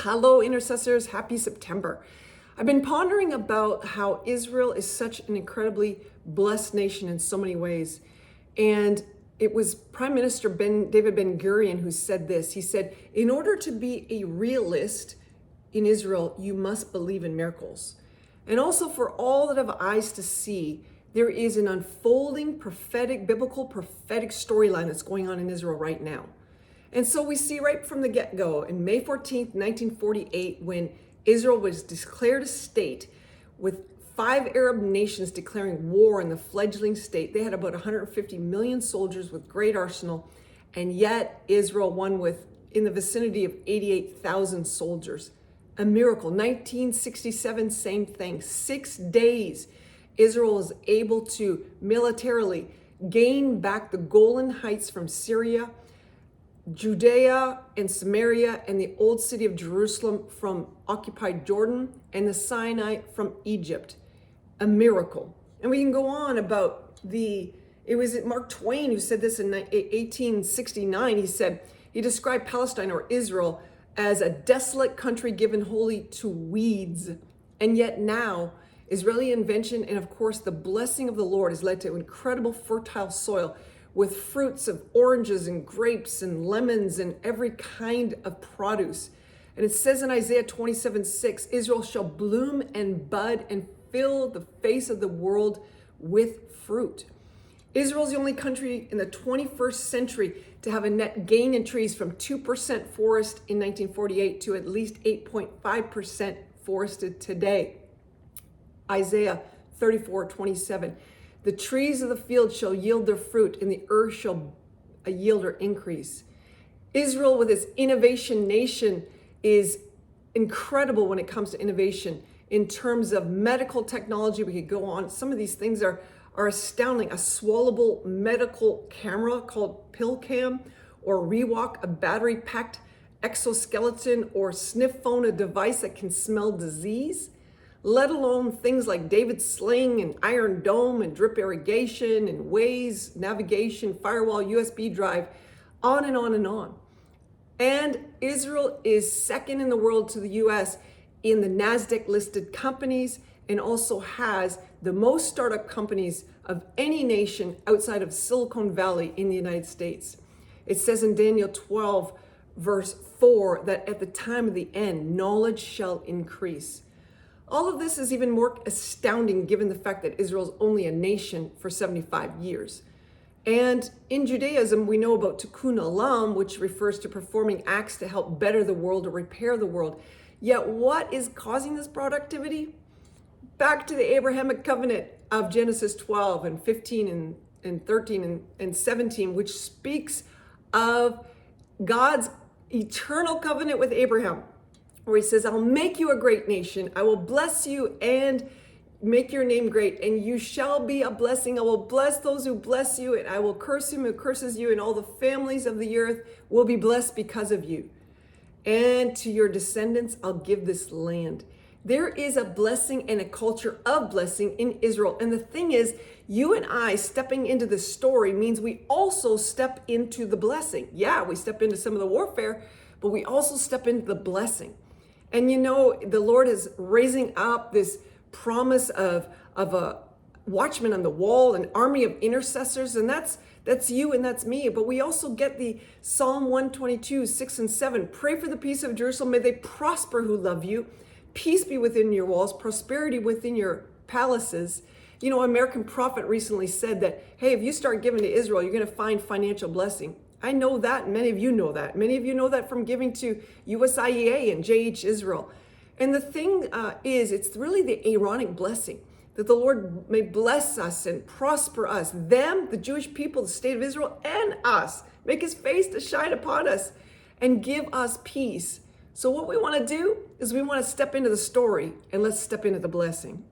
Hello, intercessors. Happy September. I've been pondering about how Israel is such an incredibly blessed nation in so many ways. And it was Prime Minister David Ben-Gurion who said this. He said, in order to be a realist in Israel, you must believe in miracles. And also for all that have eyes to see, there is an unfolding biblical prophetic storyline that's going on in Israel right now. And so we see right from the get-go, in May 14th, 1948, when Israel was declared a state with 5 Arab nations declaring war on the fledgling state. They had about 150 million soldiers with great arsenal, and yet Israel won with in the vicinity of 88,000 soldiers. A miracle. 1967, same thing. 6 days, Israel was able to militarily gain back the Golan Heights from Syria, Judea and Samaria, and the old city of Jerusalem from occupied Jordan, and the Sinai from Egypt. A miracle. And we can go on about it was Mark Twain who said this in 1869. He described Palestine or Israel as a desolate country given wholly to weeds. And yet now, Israeli invention and of course the blessing of the Lord has led to incredible fertile soil with fruits of oranges and grapes and lemons and every kind of produce. And it says in Isaiah 27:6, Israel shall bloom and bud and fill the face of the world with fruit. Israel is the only country in the 21st century to have a net gain in trees from 2% forest in 1948 to at least 8.5% forested today. Isaiah 34:27. The trees of the field shall yield their fruit, and the earth shall yield her increase. Israel, with its innovation nation, is incredible when it comes to innovation. In terms of medical technology, we could go on. Some of these things are astounding. A swallowable medical camera called PillCam, or Rewalk, a battery-packed exoskeleton, or Sniff Phone, a device that can smell disease. Let alone things like David Sling and Iron Dome and drip irrigation and Waze, navigation, firewall, USB drive, on and on and on. And Israel is second in the world to the US in the NASDAQ listed companies, and also has the most startup companies of any nation outside of Silicon Valley in the United States. It says in Daniel 12 verse 4 that at the time of the end, knowledge shall increase. All of this is even more astounding given the fact that Israel is only a nation for 75 years. And in Judaism, we know about tikkun olam, which refers to performing acts to help better the world or repair the world. Yet what is causing this productivity? Back to the Abrahamic covenant of Genesis 12 and 15 and 13 and 17, which speaks of God's eternal covenant with Abraham, where he says, I'll make you a great nation. I will bless you and make your name great, and you shall be a blessing. I will bless those who bless you, and I will curse him who curses you, and all the families of the earth will be blessed because of you. And to your descendants, I'll give this land. There is a blessing and a culture of blessing in Israel. And the thing is, you and I stepping into this story means we also step into the blessing. Yeah, we step into some of the warfare, but we also step into the blessing. And you know, the Lord is raising up this promise of a watchman on the wall, an army of intercessors, and that's you and that's me. But we also get the Psalm 122, 6 and 7. Pray for the peace of Jerusalem. May they prosper who love you. Peace be within your walls, prosperity within your palaces. You know, American Prophet recently said that, hey, if you start giving to Israel, you're going to find financial blessing. I know that, and many of you know that. Many of you know that from giving to USIEA and JH Israel. And the thing is, it's really the Aaronic blessing, that the Lord may bless us and prosper us, them, the Jewish people, the state of Israel, and us, make his face to shine upon us and give us peace. So what we want to do is we want to step into the story, and let's step into the blessing.